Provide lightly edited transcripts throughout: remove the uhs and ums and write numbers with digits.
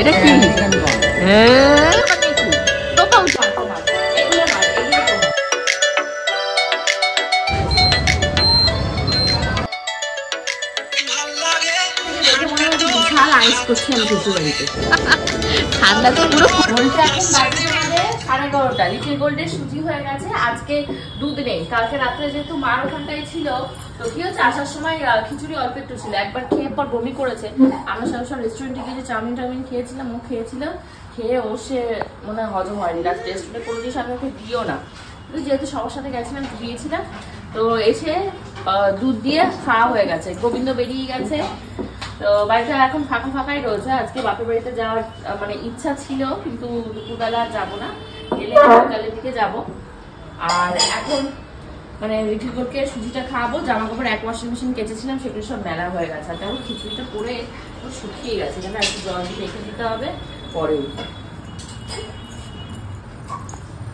এটা কি? হ্যাঁ ঠান্ডা তো পুরো সাড়ে 11টা। লিটিল গোল্ডের সুজি হয়ে গেছে। আজকে দুধ নেই, কালকে রাত্রে যেহেতু মার ওখানটায় ছিল তো কি হচ্ছে আসার সময় খিচুড়ি অল্প একটু ছিল, একবার খেয়ে পর বমি করেছে। আমরা সব রেস্টুরেন্টে গিয়ে চাউমিন টাউমিন খেয়েছিলাম, ও খেয়েছিল, খেয়ে ও সে মনে হয় হজম হয়নি। লাস্ট রেস্টুরেন্টে কোনো জিনিস আমি ওকে দিও না, যেহেতু সবার সাথে গেছিলাম দিয়েছিলাম। তো এসে দুধ দিয়ে খাওয়া হয়ে গেছে, গোবিন্দ বেরিয়ে গেছে। তো বাড়িটা এখন ফাঁকা ফাঁকাই রয়েছে। আজকে বাপের বাড়িতে যাওয়ার মানে ইচ্ছা ছিল, কিন্তু দুপুরবেলা যাবো না, গেলে বিকালের দিকে যাবো। আর এখন মানে লিটিল গোল্ডকে সুজিটা খাওয়াবো। জামা কাপড় এক ওয়াশিং মেশিন কেচেছিলাম, সেগুলো সব মেলা হয়ে গেছে। আর তেমন খিচুড়িটা পরে শুকিয়ে গেছে, যেন একটু জল দিয়ে রেখে দিতে হবে পরে।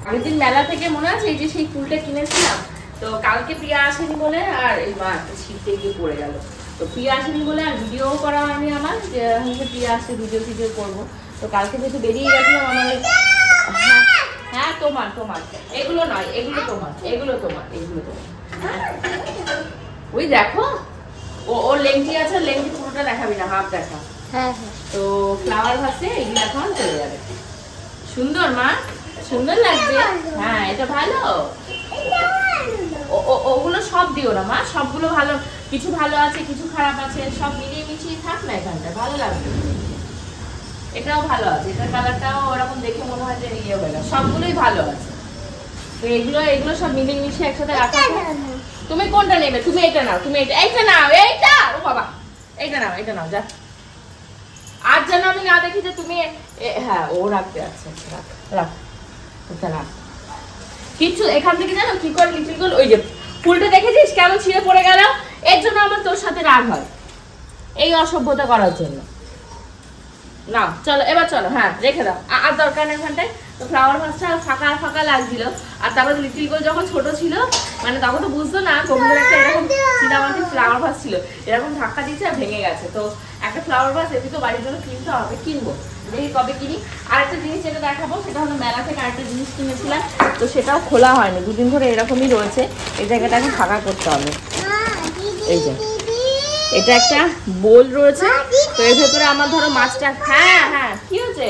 আগের দিন মেলা থেকে মনে আছে এই যে সেই ফুলটা কিনেছিলাম, তো কালকে প্রিয়া আসেনি বলে আর এই মা একটা ছিটতে গিয়ে পড়ে গেল। তো প্রিয়া আসেনি বলে আর ভিডিও করা হয়নি আমার, যে প্রিয়া আসছে ভিডিও করবো। তো কালকে যেহেতু বেরিয়ে গেছিলাম আমার, হ্যাঁ তোমার তোমার এগুলো নয়, এগুলো তোমার, এগুলো তোমার, এগুলো তোমার। ওই দেখো ও লেংটি আছে, লেংটি পুরোটা দেখাবি না, হাফ দেখা। হ্যাঁ হ্যাঁ। তো ফ্লাওয়ার ভাসে এগুলো এখন চলে যাবে। সুন্দর মা, সুন্দর লাগছে। হ্যাঁ এটা ভালো, ওগুলো সব দিও না মা, সবগুলো ভালো, কিছু ভালো আছে কিছু খারাপ আছে, সব মিলিয়ে মিশিয়ে থাক না এখানটা, ভালো লাগবে। এটাও ভালো আছে, এটার কালারটাও ওরকম দেখে মনে হয় যে ইয়ে হয়ে গেল, সবগুলোই ভালো আছে। তো এগুলো সব মিলিয়ে মিশিয়ে একসাথে রাখা। তুমি কোনটা নেবে? তুমি এটা নাও, তুমি এইটা নাও, এইটা ও বাবা, এইটা নাও, এটা নাও যা। আর যেন আমি না দেখি যে তুমি, হ্যাঁ ও রাখতে আছে, রাখ রাখ ওটা রাখ। কিছু এখান থেকে জানো কি করে লিটিল গোল্ড, ওই যে ফুলটা দেখেছিস কেমন ছিঁড়ে পড়ে গেল, এর জন্য আমার তোর সাথে রাগ হয়, এই অসভ্যতা করার জন্য। না চলো এবার চলো, হ্যাঁ রেখে দাও, আর দরকার নেই এখানটায়। তো ফ্লাওয়ার ভাসটা ফাঁকা ফাঁকা লাগছিল। আর তারপরে লিটিল গোল্ড যখন ছোট ছিল, মানে তখন তো বুঝতো না, কবুতর একটা এরকম চিনামাটি ফ্লাওয়ার ভাস ছিল, এরকম ধাক্কা দিচ্ছে আর ভেঙে গেছে। তো একটা ফ্লাওয়ার ভাস এমনি তো বাড়ির জন্য কিনতে হবে, কিনবো, দেখি কবে কিনি। আর একটা জিনিস যেটা দেখাবো, সেটা হলো মেলা থেকে আরেকটা জিনিস কিনেছিলাম, তো সেটাও খোলা হয়নি, দুদিন ধরে এরকমই রয়েছে। এই জায়গাটা এখন ফাঁকা করতে হবে। এই যে এটা একটা বোল রয়েছে, তো এর ভেতরে আমার ধরো মাছটা, হ্যাঁ হ্যাঁ কি হচ্ছে,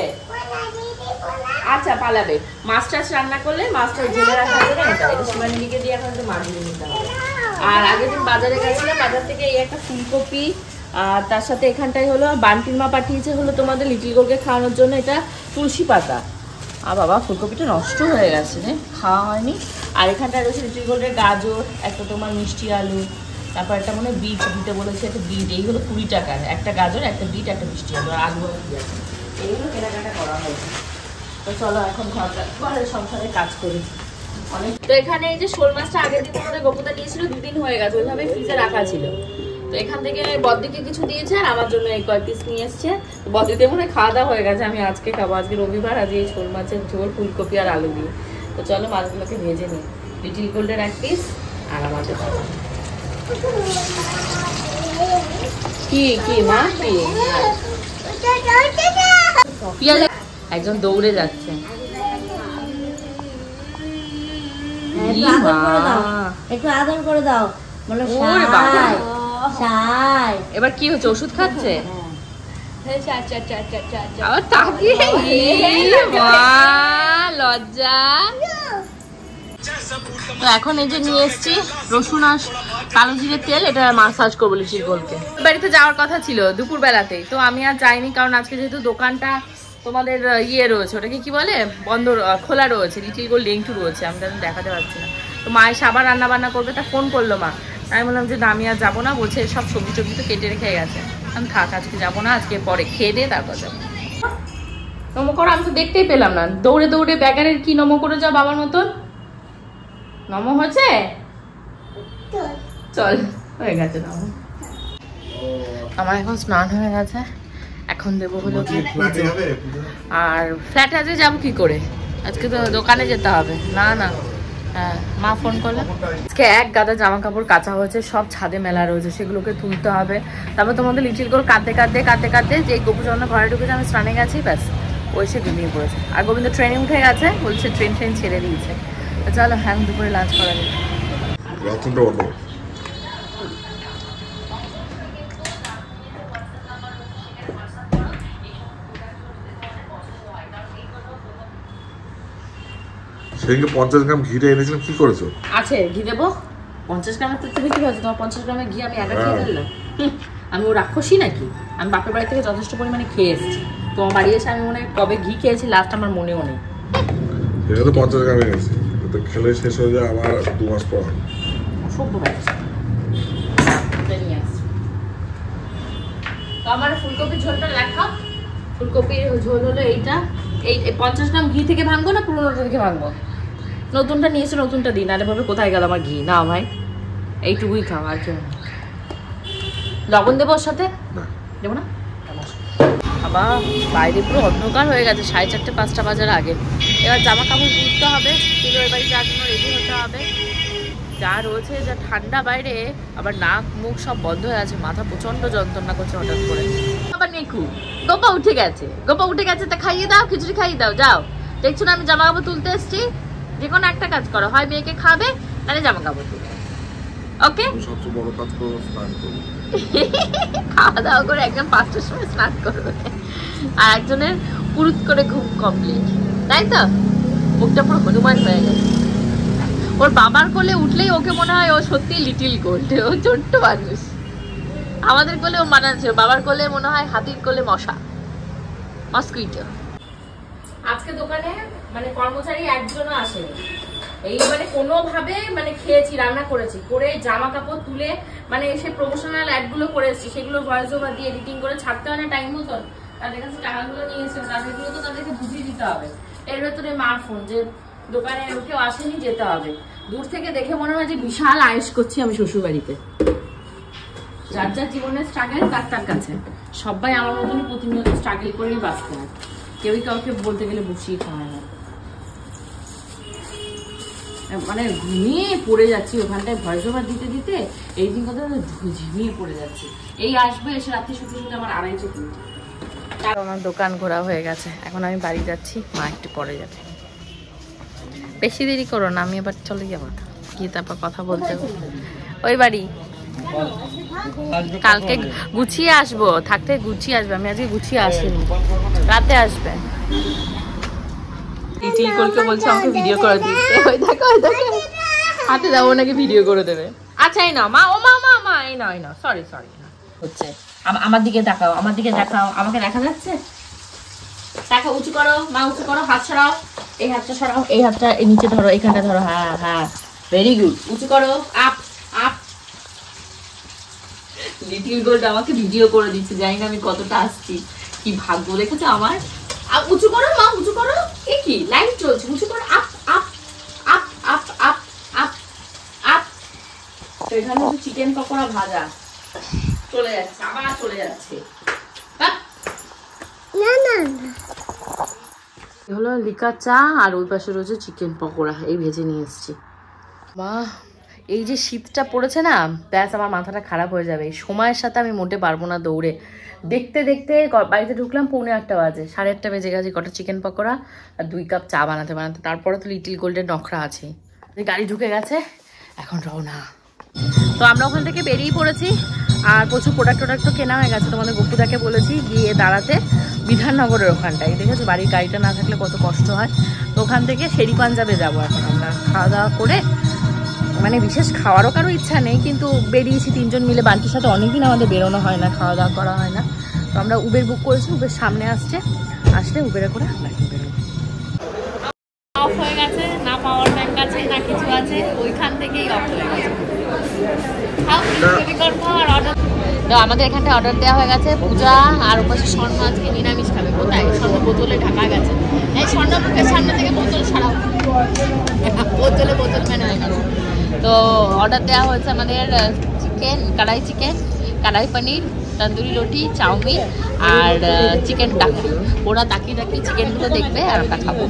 আচ্ছা পালাবে, মাছ টাছ রান্না করলে মাছটা জেলে রাখা যাবে না, এটা শিবানীকে দিয়ে এখন মাছগুলো নিতে হবে। আর আগের দিন বাজারে গেছিলাম, বাজার থেকে এই একটা ফুলকপি, আর তার সাথে এখানটায় হলো বান্টির মা পাঠিয়েছে হলো তোমাদের লিটিল গোল্ডকে খাওয়ানোর জন্য এটা তুলসী পাতা। আর বাবা ফুলকপিটা নষ্ট হয়ে গেছে রে, খাওয়া হয়নি। আর এখানটায় রয়েছে লিটিল গোল্ডের গাজর, একটা তোমার মিষ্টি আলু, তারপর একটা মনে বিট দিতে বলেছে, একটা বিট, এইগুলো 20 টাকার, একটা গাজর, একটা বিট, একটা মিষ্টি আলু, আর আলু দিয়ে আছে, এইগুলো কেনাকাটা করা হয়েছে। তো চলো এখন ঘরের সংসারে কাজ করি অনেক। তো এখানে এই যে শোল মাছটা আগের দিন আমাদের গোপুদা নিয়েছিল, 2 দিন হয়ে গেছে, ওইভাবে ফ্রিজে রাখা ছিল। তো এখান থেকে বদ্দিকে কিছু দিয়েছে, আর আমার জন্য এই কয়েক পিস নিয়ে এসছে। বদ্দিতে মনে হয় খাওয়া দাওয়া হয়ে গেছে, আমি আজকে খাবো, আজকে রবিবার, আজ এই শোল মাছের ঝোল ফুলকপি আর আলু দিয়ে। তো চলো মাছগুলোকে ভেজে নিই, লিটিল গোল্ডের 1 পিস আর আমাদের কি কি মা কি একজন দৌড়ে যাচ্ছে। একটু আদর করে দাও, বলো এবার কি হচ্ছে, ওষুধ খাচ্ছে? লজ্জা। তো এখন এই যে নিয়ে এসছি রসুন আর কালো জিরের তেল, এটা মাসাজ করবো লিটিল গোল্ডকে। বাড়িতে যাওয়ার কথা ছিল দুপুর বেলাতেই, তো আমি আর যাইনি, কারণ আজকে যেহেতু দোকানটা তোমাদের ইয়ে রয়েছে, ওটাকে কি বলে, বন্ধ, খোলা রয়েছে, লিটিল গোল্ড লেংটু রয়েছে, আমি তাদের দেখাতে পারছি না। তো মা এসে আবার রান্না বান্না করবে, তা ফোন করলো মা, আমি বললাম যে না আমি আর যাবো না, বলছে সব সবজি টবজি তো কেটে রেখে গেছে, আমি থাক আজকে যাবো না, আজকে পরে খেয়ে দিয়ে তারপর যাবো। নমো করো, আমি তো দেখতেই পেলাম না, দৌড়ে দৌড়ে ব্যাগারের কি নমো করে যাও বাবার মতন। নমো হচ্ছে, চল হয়ে গেছে নমো। আমার এখন স্নান হয়ে গেছে, এখন দেবো হলো আর ফ্ল্যাটে আজকে যাবো কি করে, আজকে তো দোকানে যেতে হবে। না না হ্যাঁ মা ফোন করলো। আজকে এক গাদা জামা কাপড় কাঁচা হয়েছে, সব ছাদে মেলা রয়েছে, সেগুলোকে তুলতে হবে। তারপর তোমাদের লিটিল গোল কাঁদতে যে গোপুচন্দ্র ঘরে ঢুকেছে, আমি স্নানে গেছি, ব্যাস ওই সে ঘুমিয়ে পড়েছে। আর গোবিন্দ ট্রেনে উঠে গেছে, বলছে ট্রেন ছেড়ে দিয়েছে। চলো হ্যাঁ দুপুরে লাঞ্চ করা যাবে। সেদিনকে 50 গ্রাম ঘিটা এনেছিলাম, কি করেছো? আছে ঘি দেবো 50 গ্রামের, তো বেশি হয়েছে তোমার 50 গ্রামের ঘি আমি একা খেয়ে ফেললাম। আমি ও রাক্ষসী নাকি? আমি বাপের বাড়ি থেকে যথেষ্ট পরিমাণে খেয়ে এসেছি, তোমার বাড়ি এসে আমি মনে হয় কবে ঘি খেয়েছি লাস্ট আমার মনেও নেই। এটা তো 50 গ্রাম এনেছি, তো খেলে শেষ হয়ে যায় আমার 2 মাস পর। অসভ্য হয়ে গেছে। তো আমার ফুলকপির ঝোলটা লেখা, ফুলকপির ঝোল হলো এইটা। এই 50 গ্রাম ঘি থেকে ভাঙবো না পুরোনোটা থেকে ভাঙবো? নতুনটা নিয়েছে, নতুনটা দিন, আরে ভাবে কোথায় গেল আমার ঘি? না ভাই এইটুকুই খাও, আর কেউ লবণ দেবো ওর সাথে, দেবো না? আবার বাইরে পুরো অন্ধকার হয়ে গেছে, 4:30 5টা বাজার আগে। এবার জামা কাপড় তুলতে হবে, তুলে ওই বাড়ি যাওয়ার জন্য রেডি হতে হবে। যা রয়েছে, যা ঠান্ডা বাইরে, আবার নাক মুখ সব বন্ধ হয়ে আছে, মাথা প্রচন্ড যন্ত্রণা করছে হঠাৎ করে। আবার নেকু গোপা উঠে গেছে, তা খাইয়ে দাও, খিচুড়ি খাইয়ে দাও, যাও। দেখছো না আমি জামা কাপড় তুলতে এসছি, যে কোনো একটা কাজ করো, হয় মেয়েকে খাবে তাহলে জামা কাপড় তুলবে। ওকে, সবচেয়ে বড় কাজ করো, স্নান করো। খাওয়া দাওয়া করে একদম 5টার সময় স্নান করবে, আর একজনের পুরুত করে ঘুম কমপ্লিট, তাই তো? মুখটা পুরো হনুমান হয়ে গেছে। ওর বাবার কোলে উঠলেই ওকে মনে হয় ও সত্যি লিটিল গোল্ড, ও ছোট্ট মানুষ। আমাদের কোলে ও মানাচ্ছে, বাবার কোলে মনে হয় হাতির কোলে মশা, মস্কুইটো। আজকে দোকানে মানে কর্মচারী একজনও আসেনি, এই মানে কোনোভাবে মানে খেয়েছি, রান্না করেছি, করে জামা কাপড় তুলে মানে এসে প্রমোশনাল অ্যাডগুলো করে এসেছি, সেগুলো ভয়েস ওভার দিয়ে এডিটিং করে ছাড়তে হয় না টাইম মতন। তাদের কাছে টাকাগুলো নিয়ে এসে তাদেরগুলো তো তাদেরকে বুঝিয়ে দিতে হবে। এর ভেতরে মার ফোন যে দোকানে কেউ আসেনি, যেতে হবে। দূর থেকে দেখে মনে হয় যে বিশাল আয়েশ করছি আমি শ্বশুর বাড়িতে। যার যার জীবনের স্ট্রাগল তার কাছে, সবাই আমার মতনই প্রতিনিয়ত স্ট্রাগল করেই বাঁচতে হয়, কেউই কাউকে বলতে গেলে বুঝিয়ে খাওয়ায় না। মানে ঘুমিয়ে পড়ে যাচ্ছি ওখানটায় ভয়েস ওভার দিতে দিতে, এই দিন কথা ঝিমিয়ে পড়ে যাচ্ছি। এই আসবে, এসে রাত্রি শুতে শুতে আমার 2:30 3টা। আমার দোকান ঘোরা হয়ে গেছে, এখন আমি বাড়ি যাচ্ছি, মা একটু পরে যাবে। বেশি দেরি করো না, আমি এবার চলে যাবো, গিয়ে তারপর কথা বলতে হবে। ওই বাড়ি কালকে গুছিয়ে আসবো, থাকতে গুছিয়ে আসবে, আমি আজকে গুছিয়ে আসিনি, রাতে আসবে। লিটিল গোলকে বলছে আমাকে ভিডিও করে দিতে, ওই দেখো হাতে দাও, নাকি ভিডিও করে দেবে। আচ্ছা এই নাও মা, ও মা এই নাও, সরি হচ্ছে। আমার দিকে দেখাও, আমাকে দেখা যাচ্ছে? দেখা, উঁচু করো মা, উঁচু করো, হাত সরাও, এই হাতটা সরাও, এই হাতটা নিচে ধরো, এইখানটা ধরো, হ্যাঁ ভেরি গুড, উঁচু করো, আপ। লিটিল গোল্ড আমাকে ভিডিও করে দিচ্ছে, জানি না আমি কতটা আসছি, কি ভাগ্য দেখেছো আমার। উঁচু করো মা, উঁচু করো, এ কি লাইট চলছে, উঁচু করো, আপ। তো এখানে চিকেন পকোড়া ভাজা চলে যাচ্ছে, আবার চলে যাচ্ছে। হলো লিকার চা, আর ওই পাশে রয়েছে চিকেন পকোড়া, এই ভেজে নিয়ে এসছি। বাহ, এই যে শীতটা পড়েছে না, ব্যাস আমার মাথাটা খারাপ হয়ে যাবে। সময়ের সাথে আমি মোটে পারবো না দৌড়ে। দেখতে বাড়িতে ঢুকলাম 8:45 বাজে, 8:30 বেজে গেছে। কটা চিকেন পকোড়া আর 2 কাপ চা বানাতে তারপরে তো লিটিল গোল্ডের নখরা আছে। গাড়ি ঢুকে গেছে, এখন রওনা। তো আমরা ওখান থেকে বেরিয়ে পড়েছি, আর প্রচুর প্রোডাক্ট কেনা হয়ে গেছে। তোমাদের গপুদাকে বলেছি গিয়ে দাঁড়াতে বিধাননগরের ওখানটায়, দেখেছো বাড়ির গাড়িটা না থাকলে কত কষ্ট হয়। তো ওখান থেকে শেরি পাঞ্জাবে যাবো এখন আমরা, খাওয়া দাওয়া করে। মানে বিশেষ খাওয়ারও কারো ইচ্ছা নেই, কিন্তু বেরিয়েছি 3 জন মিলে, বান্টির সাথে অনেকদিন আমাদের বেরোনো হয় না, খাওয়া দাওয়া করা হয় না। তো আমরা উবের বুক করেছি, উবের সামনে আসলে উবেরে করে অফ হয়ে গেছে, না পাওয়ার ব্যাংক আছে না কিছু আছে, ওইখান থেকেই অফ হয়ে গেছে। তো আমাদের এখানটা অর্ডার দেওয়া হয়ে গেছে, পূজা আর ওপাশে স্বর্ণ আজকে নিরামিষ খাবে। কোথায়? স্বর্ণ বোতলে ঢাকা গেছে। এই স্বর্ণ বুকের সামনে থেকে বোতল সরাও, বোতল ম্যান হয়ে গেছে। তো অর্ডার দেওয়া হয়েছে আমাদের কড়াই চিকেন, কড়াই পনির, তন্দুরি রুটি, চাউমিন আর চিকেন ডাকি। ওরা ডাকি চিকেনগুলো দেখবে আর আমরা খাবো।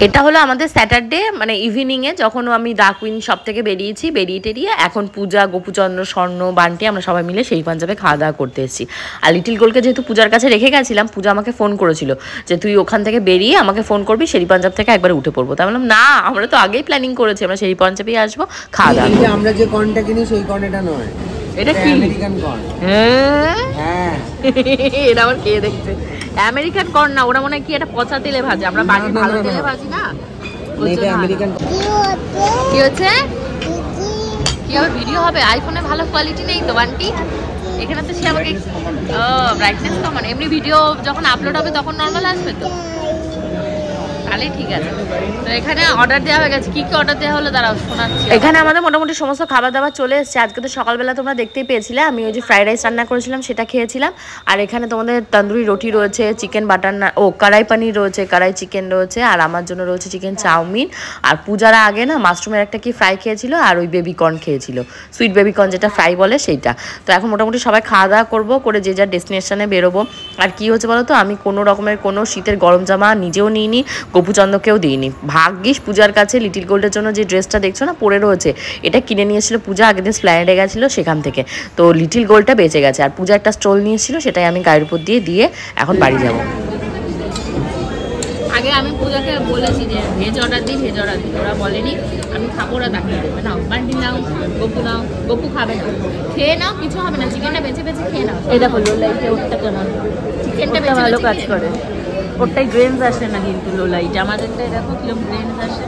এটা হলো আমাদের স্যাটারডে মানে ইভিনিংয়ে, যখন আমি দা কুইন শপ থেকে বেরিয়েছি, বেরিয়ে টেরিয়ে এখন পূজা, গোপুচন্দ্র, স্বর্ণ, বান্টি আমরা সবাই মিলে সেই পাঞ্জাবে খাওয়া দাওয়া করতে এসেছি। আর লিটিল গোলকে যেহেতু পূজার কাছে রেখে গেছিলাম, পূজা আমাকে ফোন করেছিল যে তুই ওখান থেকে বেরিয়ে আমাকে ফোন করবি, সেই পাঞ্জাব থেকে একবার উঠে পড়বো। তাই বললাম না, আমরা তো আগেই প্ল্যানিং করেছি, আমরা সেই পাঞ্জাবেই আসবো, খাওয়া দাওয়া করবো। আমরা যে কর্নটা কিনি সেই কর্নটা নয়, এটা কি আমেরিকান কর্ন। হ্যাঁ এটা আবার কে দেখছে? আমেরিকান কর্ন না, ওরা মনে হয় কি এটা পচা তেলে ভাজে, আমরা বাড়ির ভালো তেলে ভাজি না। এটা আমেরিকান। কি হচ্ছে? কি হবে? ভিডিও হবে? আইফোনে ভালো কোয়ালিটি নেই তো বান্টি, এখানে তো সে আমাকে ব্রাইটনেস কমান, এমনি ভিডিও যখন আপলোড হবে তখন নর্মাল আসবে তো, তাহলে ঠিক আছে। তো এখানে অর্ডার দেওয়া হয়ে গেছে। কি কি অর্ডার দেওয়া হলো দাঁড়াও শোনাচ্ছি। এখানে আমাদের মোটামুটি সমস্ত খাবার দাবার চলে এসেছে। আজকে তো সকালবেলা তোমরা দেখতেই পেয়েছিলে, আমি ওই যে ফ্রাইড রাইস রান্না করেছিলাম সেটা খেয়েছিলাম। আর এখানে তোমাদের তন্দুরি রুটি রয়েছে, চিকেন বাটার কড়াই পানির রয়েছে, কড়াই চিকেন রয়েছে, আর আমার জন্য রয়েছে চিকেন চাউমিন। আর পূজারা আগে না মাশরুমের একটা কি ফ্রাই খেয়েছিল, আর ওই বেবি কর্ন খেয়েছিল, সুইট বেবি কর্ন যেটা ফ্রাই বলে সেইটা। তো এখন মোটামুটি সবাই খাওয়া দাওয়া করবো, করে যে যার ডেস্টিনেশনে বেরোবো। আর কি হচ্ছে বলো তো, আমি কোনো রকমের কোনো শীতের গরম জামা নিজেও নিইনি, গোপুচন্দ্রকেও দিইনি। ভাগ্যিস পূজার কাছে লিটিল গোল্ডের জন্য যে ড্রেসটা দেখছো না পরে রয়েছে, এটা কিনে নিয়েছিল পূজা, আগের দিন স্প্ল্যানেডে গেছিলো সেখান থেকে, তো লিটিল গোল্ডটা বেঁচে গেছে। আর পূজা একটা স্টোল নিয়েছিল, সেটাই আমি গাড়ির উপর দিয়ে এখন বাড়ি যাব। আগে আমি পূজাকে বলেছি যে ভেজ অর্ডার দিই, ওরা বলেনি, আমি খাবো, ওরা তাকিয়ে দেবে না। বান্টি নাও, গপু খাবে না, খেয়ে নাও, কিছু হবে না, চিকেনটা বেছে খেয়ে নাও। এটা বললো লাইটে ওরটা কেমন, চিকেনটা ভালো কাজ করে, ওরটাই গ্রেনস আসে না কিন্তু লোলাইট, আমাদেরটা এরকম কিরকম গ্রেনস আসে।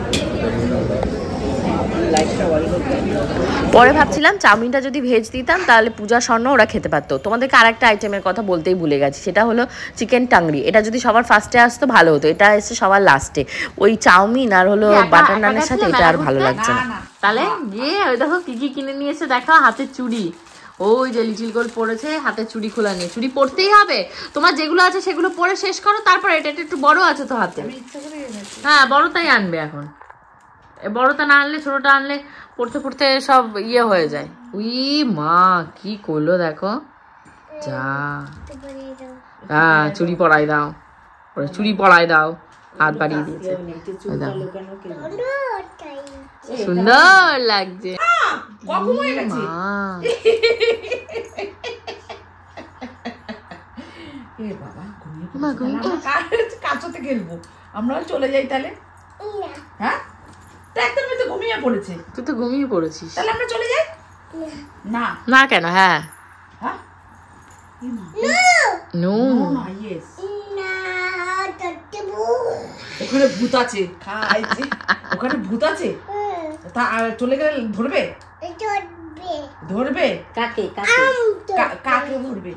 পরে ভাবছিলাম চাউমিনটা যদি ভেজ দিতাম তাহলে পূজা, স্বর্ণ ওরা খেতে পারতো। তোমাদেরকে আরেকটা আইটেমের কথা বলতেই ভুলে গেছি, সেটা হলো চিকেন টাংরি। এটা যদি সবার ফার্স্টে আসতো ভালো হতো, এটা এসছে সবার লাস্টে। ওই চাউমিন আর হলো বাটার নানের সাথে এটা আর ভালো লাগছে না। তাহলে গিয়ে ওই দেখো কি কি কিনে নিয়ে এসে দেখা, হাতের চুড়ি, ওই যে লিটিল গোল্ড পড়েছে, হাতের চুড়ি খোলা নিয়ে, চুড়ি পরতেই হবে তোমার, যেগুলো আছে সেগুলো পরে শেষ করো, তারপর এটা একটু বড় আছে তো হাতে, হ্যাঁ বড়টাই আনবে এখন। বড়টা না আনলে ছোটটা আনলে পড়তে সব ইয়ে হয়ে যায়। উই মা কি করলো দেখো, যা হ্যাঁ চুড়ি পরাই দাও, চুড়ি পরাই দাও, হাত বাড়িয়ে দিয়েছে, সুন্দর লাগছে। কাঁচতে খেলবো আমরা, চলে যাই তাহলে। হ্যাঁ একদম তো ঘুমিয়ে পড়েছে, তুই তো ঘুমিয়ে পড়েছিস, তাহলে আমরা চলে যাই। না না কেন? হ্যাঁ নো ওখানে ভূত আছে, খাইছে ওখানে ভূত আছে, তা চলে গেলে ধরবে কাকে ধরবে,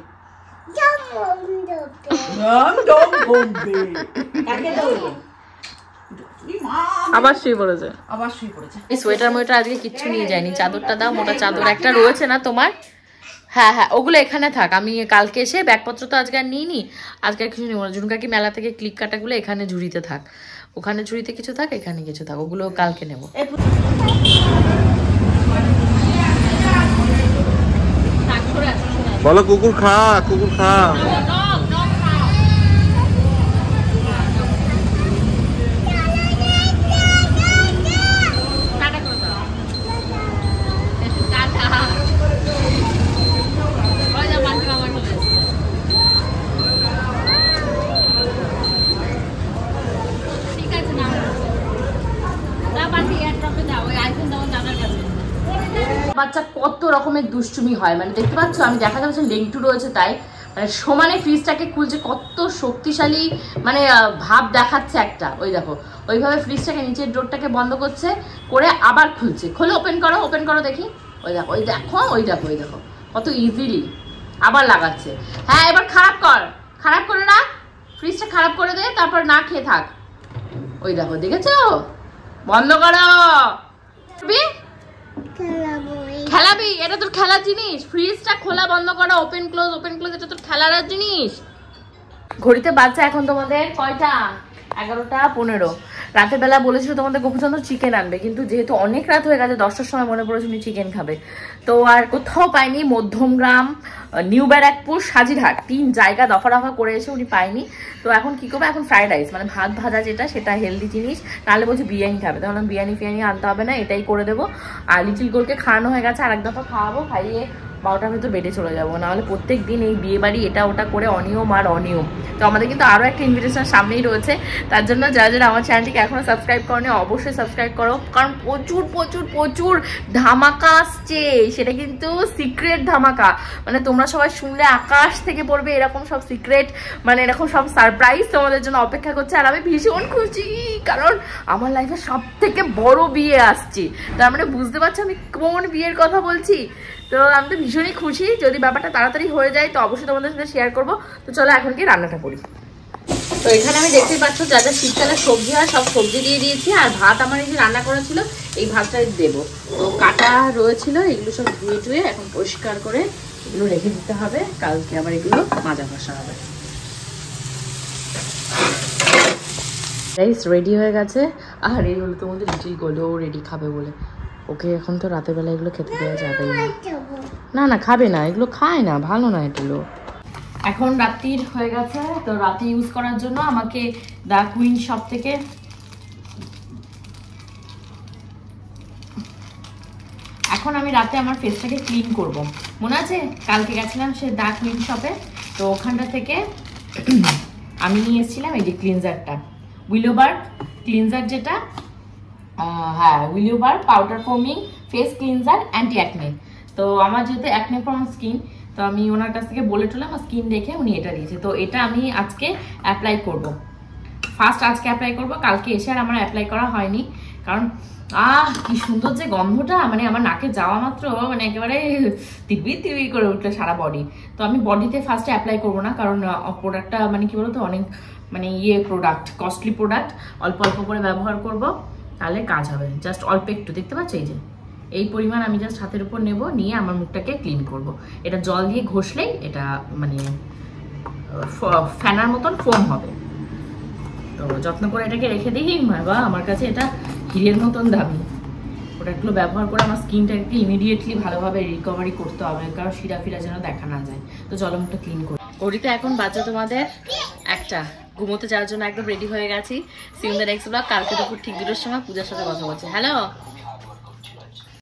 আবার শুয়ে পড়েছে। এই সোয়েটার মোয়েটার আজকে কিচ্ছু নিয়ে যায়নি, চাদরটা দাও, মোটা চাদর একটা রয়েছে না তোমার? হ্যাঁ ওগুলো এখানে থাক, আমি কালকে এসে ব্যাগপত্র তো আজকে আর নিইনি, আজকে আর কিছু নেবো না। ঝুনকাকি মেলা থেকে ক্লিক কাটাগুলো এখানে ঝুড়িতে থাক, ওখানে ঝুড়িতে কিছু থাক, এখানে কিছু থাক, ওগুলো কালকে নেবো। বলো কুকুর খা, বাচ্চা কত রকমের দুষ্টুমি হয়, মানে দেখতে পাচ্ছ আমি দেখা যাচ্ছে লেংটু রয়েছে তাই মানে সমানে ফ্রিজটাকে খুলছে, কত শক্তিশালী মানে ভাব দেখাচ্ছে একটা। ওই দেখো ওইভাবে ফ্রিজটাকে নিচের ডোরটাকে বন্ধ করছে, করে আবার খুলছে, খোলো, ওপেন করো দেখি। ওই দেখো কত ইজিলি আবার লাগাচ্ছে। হ্যাঁ এবার খারাপ করে না, ফ্রিজটা খারাপ করে দে, তারপর না খেয়ে থাক। ওই দেখো দেখেছো, বন্ধ করো, খেলাবি, এটা তোর খেলার জিনিস, ফ্রিজটা খোলা বন্ধ করা, ওপেন ক্লোজ, এটা তোর খেলার জিনিস। ঘড়িতে বাচ্চা এখন তোমাদের কয়টা? 11:15। রাতের বেলা বলেছিল তোমাদের গোপুচন্দ্র চিকেন আনবে, কিন্তু যেহেতু অনেক রাত হয়ে গেছে 10টার সময় মনে পড়েছে উনি চিকেন খাবে, তো আর কোথাও পাইনি। মধ্যমগ্রাম, নিউ ব্যারাকপুর, সাজিরহাট 3 জায়গা দফা দফা করে এসে উনি পাইনি। তো এখন কি করবো, এখন ফ্রাইড রাইস মানে ভাত ভাজা যেটা, সেটা হেলদি জিনিস, নাহলে বলছে বিরিয়ানি খাবে, তাহলে বিরিয়ানি ফিরিয়ানি আনতে হবে না, এটাই করে দেবো। আর লিটিল গোলকে খাওয়ানো হয়ে গেছে, আর এক দফা খাওয়াবো, খাইয়ে 12টার ভেতর বেডে চলে যাবো, নাহলে প্রত্যেক দিন এই বিয়ে বাড়ি এটা ওটা করে অনিয়ম আর অনিয়ম। তো আমাদের কিন্তু আরও একটা ইনভিটেশন সামনেই রয়েছে, তার জন্য যারা যারা আমার চ্যানেলটিকে এখনও সাবস্ক্রাইব করনি অবশ্যই সাবস্ক্রাইব করো, কারণ প্রচুর প্রচুর প্রচুর ধামাকা আসছে, সেটা কিন্তু সিক্রেট ধামাকা, মানে তোমরা সবাই শুনলে আকাশ থেকে পড়বে এরকম সব সিক্রেট, মানে এরকম সব সারপ্রাইজ তোমাদের জন্য অপেক্ষা করছে। আর আমি ভীষণ খুশি, কারণ আমার লাইফে সব থেকে বড় বিয়ে আসছে, তার মানে বুঝতে পারছো আমি কোন বিয়ের কথা বলছি। তো আমি তো ভীষণই খুশি, যদি ব্যাপারটা তাড়াতাড়ি হয়ে যায় তো অবশ্যই তোমাদের সাথে শেয়ার করবো। তো চলো এখন কি রান্নাটা করি। তো এখানে আমি দেখতেই পাচ্ছ যা যা শীতকালের সবজি হয় সব সবজি দিয়ে দিয়েছি, আর ভাত আমার এই যে রান্না করা ছিল এই ভাতটাই দেবো। তো কাটা রয়েছিল, এগুলো সব ধুয়ে টুয়ে এখন পরিষ্কার করে এগুলো রেখে দিতে হবে, কালকে আবার এগুলো মাজা ঘষা হবে। রাইস রেডি হয়ে গেছে, আর এই হলো তোমাদের লিটিল গোলও রেডি খাবে বলে, ওকে এখন তো রাতের বেলা এগুলো খেতে দেওয়া যাবে না, না খাবে না, এগুলো খায় না, ভালো না এগুলো। এখন রাত্রির হয়ে গেছে, তো রাতে ইউজ করার জন্য আমাকে দ্য কুইন শপ থেকে এখন আমি রাতে আমার ফেসটাকে ক্লিন করব। মনে আছে কালকে গেছিলাম সে দ্য কুইন শপে, তো ওখানটা থেকে আমি নিয়ে এসেছিলাম এই যে ক্লিনজারটা, উইলোবার ক্লিনজার যেটা, হ্যাঁ উইলোবার powder foaming face cleanser anti acne. তো আমার যেহেতু অ্যাকনে প্রন স্কিন, তো আমি ওনার কাছ থেকে বলে টুলে আমার স্কিন দেখে উনি এটা দিয়েছে, তো এটা আমি আজকে অ্যাপ্লাই করব, ফার্স্ট আজকে অ্যাপ্লাই করব, কালকে এসে আর আমার অ্যাপ্লাই করা হয়নি, কারণ কি সুন্দর যে গন্ধটা, মানে আমার নাকে যাওয়া মাত্র মানে একেবারে তিবি তিবি করে উঠলো সারা বডি। তো আমি বডিতে ফার্স্টে অ্যাপ্লাই করবো না, কারণ প্রোডাক্টটা মানে কি বলতো অনেক মানে প্রোডাক্ট কস্টলি প্রোডাক্ট, অল্প অল্প করে ব্যবহার করব, তাহলে কাজ হবে। জাস্ট অল্প একটু, দেখতে পাচ্ছ এই যে এই পরিমাণ আমি জাস্ট হাতের উপর নেব, নিয়ে আমার মুখটাকে ক্লিন করব। এটা জল দিয়ে ঘষলেই এটা মানে ফ্যানার মতন ফোম হবে। তো যত্ন করে এটাকে রেখে দিই, বাবা আমার কাছে এটা হিরের মতন দামি। প্রোডাক্টগুলো ব্যবহার করে আমার স্কিনটাকে ইমিডিয়েটলি ভালোভাবে রিকভারি করতে হবে, কারণ শিরা ফিরা যেন দেখা না যায়। তো চলো মুখটা ক্লিন করি। ঘড়িতে এখন বাচ্চা তোমাদের 1টা, ঘুমোতে যাওয়ার জন্য একদম রেডি হয়ে গেছি। সিউন্দার এক্স ব্লগ কালকে দুপুর ঠিক 2টার সময় পূজার সাথে কথা বলছে। হ্যালো